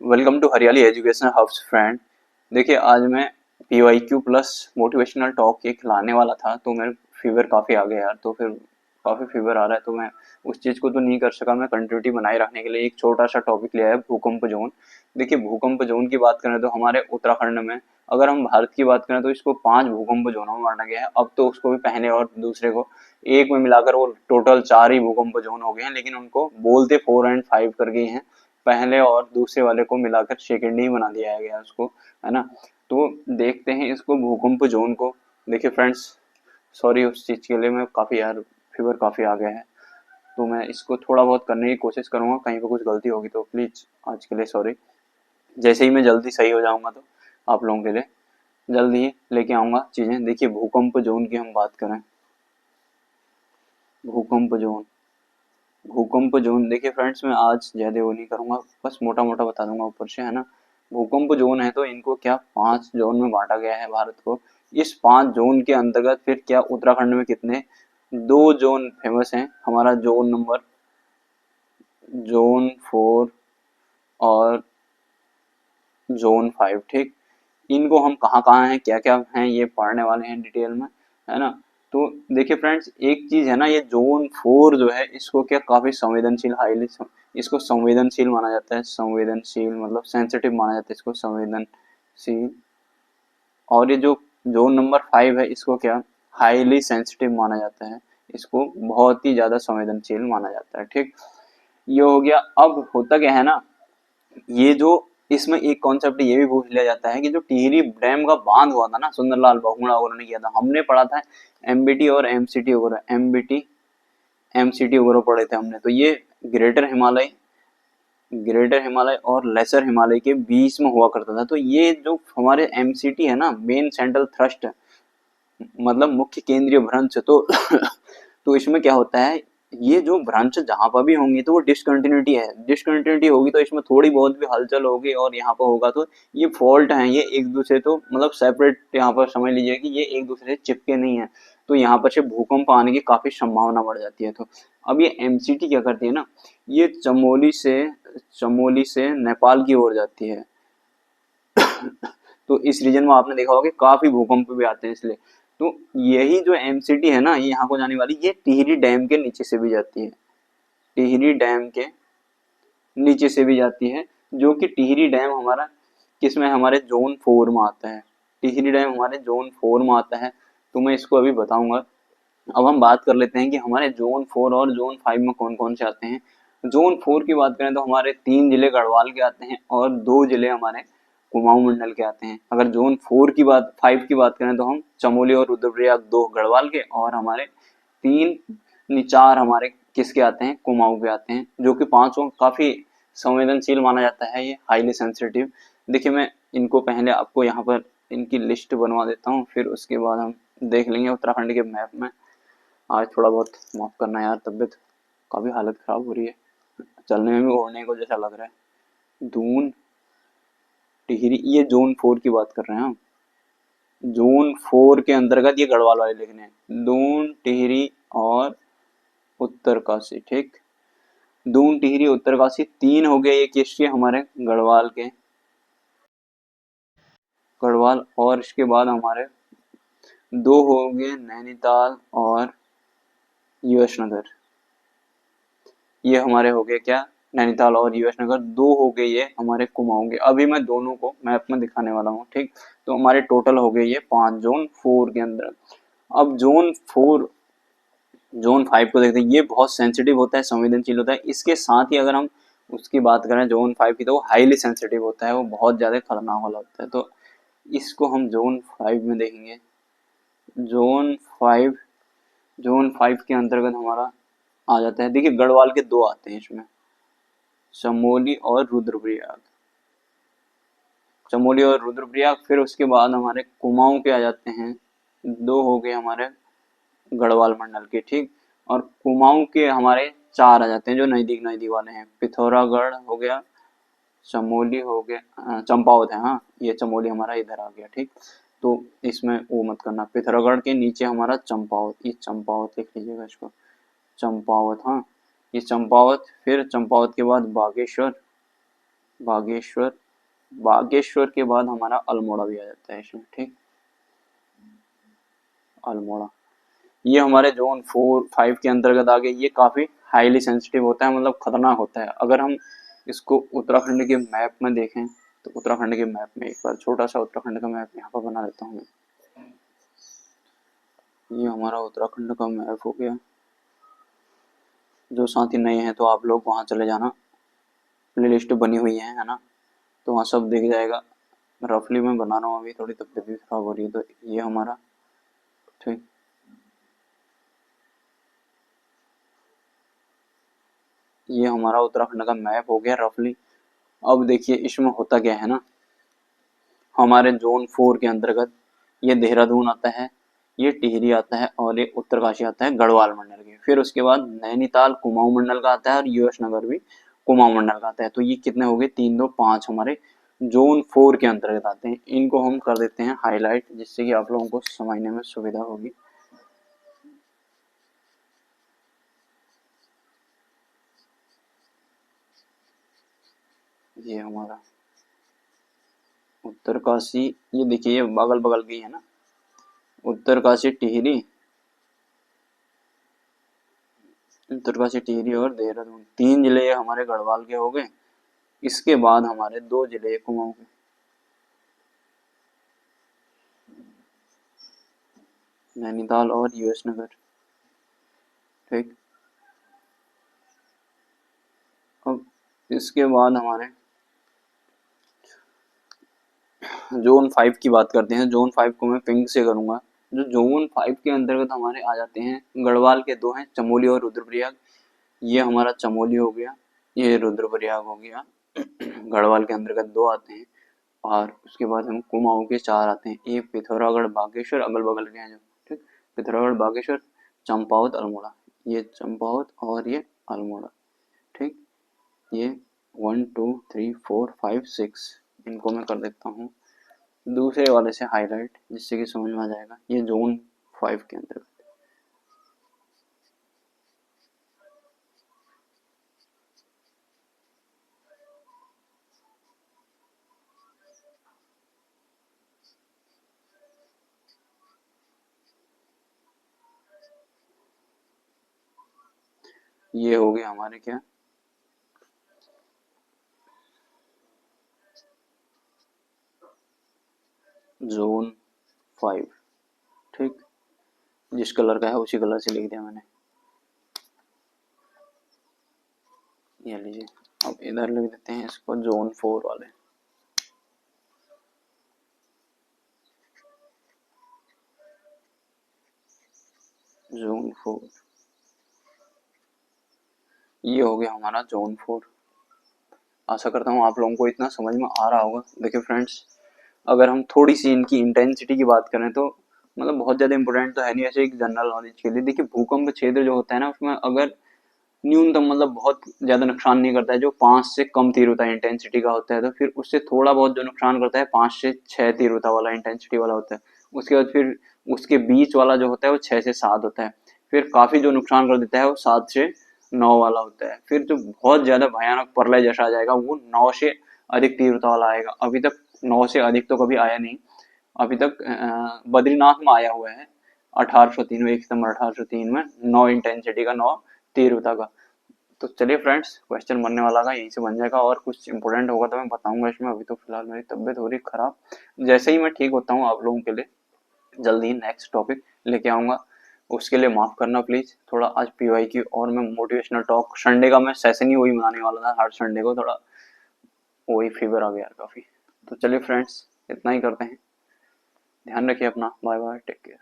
Welcome to हरियाली education hubs friend. देखिए आज मैं PYQ प्लस मोटिवेशनल टॉक एक लाने वाला था, तो मेरे फीवर काफ़ी आ गया यार। तो फिर काफ़ी फीवर आ रहा है, तो मैं उस चीज़ को तो नहीं कर सका। मैं कंटिन्यूटी बनाए रखने के लिए एक छोटा सा टॉपिक लिया है, भूकंप जोन। देखिए भूकंप जोन की बात करें तो हमारे उत्तराखंड में, अगर हम भारत की बात करें तो इसको 5 भूकंप जोनों में बांटा गया है। अब तो उसको भी पहले और दूसरे को एक में मिलाकर वो टोटल 4 ही भूकंप जोन हो गए हैं, लेकिन उनको बोलते 4 एंड 5 करके ही हैं। पहले और दूसरे वाले को मिलाकर सेकेंड ही बना दिया गया उसको, है ना। तो देखते हैं इसको भूकंप जोन को। देखिए फ्रेंड्स, सॉरी उस चीज़ के लिए, मैं काफ़ी यार फीवर काफ़ी आ गया है, तो मैं इसको थोड़ा बहुत करने की कोशिश करूँगा। कहीं पे कुछ गलती होगी तो प्लीज़ आज के लिए सॉरी। जैसे ही मैं जल्दी सही हो जाऊँगा तो आप लोगों के लिए जल्दी ही लेके आऊँगा चीज़ें। देखिए भूकंप जोन की हम बात करें, भूकंप जोन, भूकंप जोन देखिए फ्रेंड्स, मैं आज ज़्यादा वो नहीं करूँगा, बस मोटा मोटा बता दूंगा ऊपर से, है ना। भूकंप जोन है तो इनको क्या 5 जोन में बांटा गया है भारत को। इस 5 जोन के अंतर्गत फिर क्या उत्तराखंड में कितने 2 जोन फेमस हैं। हमारा जोन नंबर जोन 4 और जोन 5, ठीक। इनको हम कहाँ कहाँ हैं, क्या क्या हैं, ये पढ़ने वाले हैं डिटेल में, है ना। तो देखिए फ्रेंड्स, एक चीज है ना, ये जोन 4 जो है इसको क्या काफी संवेदनशील, हाईली इसको संवेदनशील माना जाता है। संवेदनशील मतलब सेंसिटिव माना जाता है इसको, संवेदनशील। और ये जो जोन नंबर 5 है इसको क्या हाईली सेंसिटिव माना जाता है। इसको बहुत ही ज्यादा संवेदनशील माना जाता है, ठीक। ये हो गया। अब होता क्या है ना, ये जो इसमें एक कॉन्सेप्ट ये भी भूल लिया जाता है कि जो टिहरी डैम का बांध हुआ था ना, सुंदरलाल बहुगुणा वगैरह ने किया था, हमने पढ़ा था एमबीटी और एमसीटी वगैरह, एमबीटी एमसीटी वगैरह पढ़े थे हमने। तो ये ग्रेटर हिमालय, ग्रेटर हिमालय और लेसर हिमालय के बीच में हुआ करता था। तो ये जो हमारे एमसीटी है ना, मेन सेंट्रल थ्रस्ट, मतलब मुख्य केंद्रीय भ्रंश, तो तो इसमें क्या होता है, ये जो ब्रांच जहां पर भी होंगी तो वो डिसकंटिन्यूटी है, डिसकंटिन्यूटी होगी तो इसमें थोड़ी बहुत भी हलचल होगी, और यहाँ पर होगा तो ये फॉल्ट है, ये एक दूसरे तो मतलब सेपरेट, यहाँ पर समझ लीजिए कि ये एक दूसरे से चिपके नहीं है। तो यहाँ पर से भूकंप आने की काफी संभावना बढ़ जाती है। तो अब ये एमसीटी क्या करती है ना, ये चमोली से नेपाल की ओर जाती है। तो इस रीजन में आपने देखा होगा कि काफी भूकंप भी आते हैं इसलिए। तो यही जो एमसीटी है ना, ये यहाँ को जाने वाली, ये टिहरी डैम के नीचे से भी जाती है, टिहरी डैम के नीचे से भी जाती है। जो कि टिहरी डैम हमारा किसमें, हमारे जोन 4 में आता है। टिहरी डैम हमारे जोन 4 में आता है, तो मैं इसको अभी बताऊंगा। अब हम बात कर लेते हैं कि हमारे जोन 4 और जोन 5 में कौन कौन से आते हैं। जोन 4 की बात करें तो हमारे 3 जिले गढ़वाल के आते हैं और 2 जिले हमारे कुमाऊं मंडल के आते हैं। अगर जोन 4 की बात 5 की बात करें तो हम चमोली और रुद्रप्रयाग 2 गढ़वाल के, और हमारे 4 हमारे किसके आते हैं, कुमाऊं के आते हैं। जो कि पांचों काफी संवेदनशील माना जाता है, ये हाईली सेंसिटिव। देखिए मैं इनको पहले आपको यहाँ पर इनकी लिस्ट बनवा देता हूँ, फिर उसके बाद हम देख लेंगे उत्तराखंड के मैप में। आज थोड़ा बहुत माफ करना यार, तबीयत काफी हालत खराब हो रही है, चलने में भी ओढ़ने को जैसा लग रहा है। दून, टिहरी, ये जोन 4 की बात कर रहे हैं हम। जोन 4 के अंतर्गत ये गढ़वाल वाले लिखने हैं, दून, टिहरी और उत्तरकाशी, ठीक। दून, टिहरी, उत्तरकाशी 3 हो गए ये किसके, हमारे गढ़वाल के, गढ़वाल। और इसके बाद हमारे 2 हो गए नैनीताल और यूएस नगर। ये हमारे हो गए क्या, नैनीताल और यूएस नगर। 2 हो गए ये हमारे कुमाऊं के। अभी मैं दोनों को मैप में दिखाने वाला हूँ, ठीक। तो हमारे टोटल हो गए ये 5 जोन 4 के अंदर। अब जोन 4, जोन 5 को देखते हैं। ये बहुत सेंसिटिव होता है, संवेदनशील होता है। इसके साथ ही अगर हम उसकी बात करें जोन 5 की, तो वो हाईली सेंसिटिव होता है, वो बहुत ज्यादा खतरनाक वाला होता है। तो इसको हम जोन 5 में देखेंगे। जोन 5, जोन 5 के अंतर्गत हमारा आ जाता है, देखिए गढ़वाल के 2 आते हैं इसमें, चमोली और रुद्रप्रयाग, चमोली और रुद्रप्रयाग। फिर उसके बाद हमारे कुमाऊं के आ जाते हैं, 2 हो गए हमारे गढ़वाल मंडल के, ठीक। और कुमाऊं के हमारे 4 आ जाते हैं जो नजदीक नजदीक वाले हैं। पिथौरागढ़ हो गया, चमोली हो गया, चंपावत है, हाँ ये चमोली हमारा इधर आ गया, ठीक। तो इसमें वो मत करना, पिथौरागढ़ के नीचे हमारा चंपावत, ये चंपावत लिख लीजिएगा इसको, चंपावत, हाँ ये चंपावत। फिर चंपावत के बाद बागेश्वर, बागेश्वर, बागेश्वर के बाद हमारा अल्मोड़ा भी आ जाता है इसमें, ठीक। अल्मोड़ा ये हमारे जोन 4-5 के अंतर्गत आ गए। ये काफी हाईली सेंसिटिव होता है, मतलब खतरनाक होता है। अगर हम इसको उत्तराखंड के मैप में देखें तो उत्तराखंड के मैप में एक बार छोटा सा उत्तराखंड का मैप यहाँ पर बना देता हूँ। ये हमारा उत्तराखंड का मैप हो गया। जो साथी नए हैं तो आप लोग वहाँ चले जाना, प्ले लिस्ट बनी हुई है ना, तो वहाँ सब दिख जाएगा। रफली मैं बना रहा हूँ, अभी थोड़ी तबीयत भी खराब हो रही है। तो ये हमारा, ठीक, ये हमारा उत्तराखंड का मैप हो गया रफली। अब देखिए इसमें होता क्या है ना, हमारे जोन 4 के अंतर्गत ये देहरादून आता है, ये टिहरी आता है और ये उत्तरकाशी आता है गढ़वाल मंडल के। फिर उसके बाद नैनीताल कुमाऊं मंडल का आता है और यूएस नगर भी कुमाऊं मंडल का आता है। तो ये कितने हो गए, 3 2 5 हमारे जोन 4 के अंतर्गत आते हैं। इनको हम कर देते हैं हाईलाइट, जिससे कि आप लोगों को समझने में सुविधा होगी। ये हमारा उत्तरकाशी, ये देखिए ये बगल बगल की है ना, उत्तरकाशी टिहरी, उत्तरकाशी टिहरी और देहरादून 3 जिले हमारे गढ़वाल के हो गए। इसके बाद हमारे 2 जिले कुमाऊं के, नैनीताल और यूएस नगर, ठीक। अब इसके बाद हमारे जोन 5 की बात करते हैं। जोन 5 को मैं पिंक से करूंगा। जो जोन 5 के अंतर्गत हमारे आ जाते हैं, गढ़वाल के 2 हैं, चमोली और रुद्रप्रयाग। ये हमारा चमोली हो गया, ये रुद्रप्रयाग हो गया। गढ़वाल के अंतर्गत 2 आते हैं। और उसके बाद हम कुमाऊं के 4 आते हैं, एक पिथौरागढ़ बागेश्वर, अगल बगल के हैं जो, ठीक। पिथौरागढ़ बागेश्वर, चंपावत अल्मोड़ा, ये चंपावत और ये अल्मोड़ा, ठीक। ये 1 2 3 4 5 6 इनको मैं कर देता हूँ दूसरे वाले से हाईलाइट, जिससे कि समझ में आ जाएगा। ये जोन 5 के अंतर्गत, ये हो गया हमारे क्या, जोन 5, ठीक। जिस कलर का है उसी कलर से लिख दिया मैंने। ये लीजिए, अब इधर लिख देते हैं इसको जोन 4 वाले। जोन 4, ये हो गया हमारा जोन 4। आशा करता हूँ आप लोगों को इतना समझ में आ रहा होगा। देखिए फ्रेंड्स, अगर हम थोड़ी सी इनकी इंटेंसिटी की बात करें तो मतलब बहुत ज्यादा इंपॉर्टेंट तो है नहीं, ऐसे एक जनरल नॉलेज के लिए। देखिए भूकंप क्षेत्र जो होता है ना, उसमें अगर न्यूनतम मतलब बहुत ज्यादा नुकसान नहीं करता है, जो 5 से कम तीव्रता इंटेंसिटी का होता है, तो फिर उससे थोड़ा बहुत जो नुकसान करता है 5 से 6 तीव्रता वाला इंटेंसिटी वाला होता है। उसके बाद फिर उसके बीच वाला जो होता है वो 6 से 7 होता है। फिर काफी जो नुकसान कर देता है वो 7 से 9 वाला होता है। फिर जो बहुत ज्यादा भयानक प्रलय जैसा आ जाएगा वो 9 से अधिक तीव्रता वाला आएगा। अभी तक 9 से अधिक तो कभी आया नहीं। अभी तक बद्रीनाथ में आया हुआ है 1803 में, 1 सितंबर 1803 में, 9 इंटेंसिटी का, 9 तीव्रता का। तो चलिए फ्रेंड्स, क्वेश्चन बनने वाला था, यहीं से बन जाएगा। और कुछ इंपॉर्टेंट होगा तो मैं बताऊंगा इसमें। अभी तो फिलहाल मेरी तबीयत हो रही खराब, जैसे ही मैं ठीक होता हूँ आप लोगों के लिए जल्दी ही नेक्स्ट टॉपिक लेके आऊंगा। उसके लिए माफ करना प्लीज। थोड़ा आज पीवाई की और मैं मोटिवेशनल टॉक, संडे का मैं सेशन ही वही बनाने वाला था, हर संडे को थोड़ा वही फीवर आ गया यार काफी। तो चलिए फ्रेंड्स, इतना ही करते हैं। ध्यान रखिए अपना, बाय बाय, टेक केयर।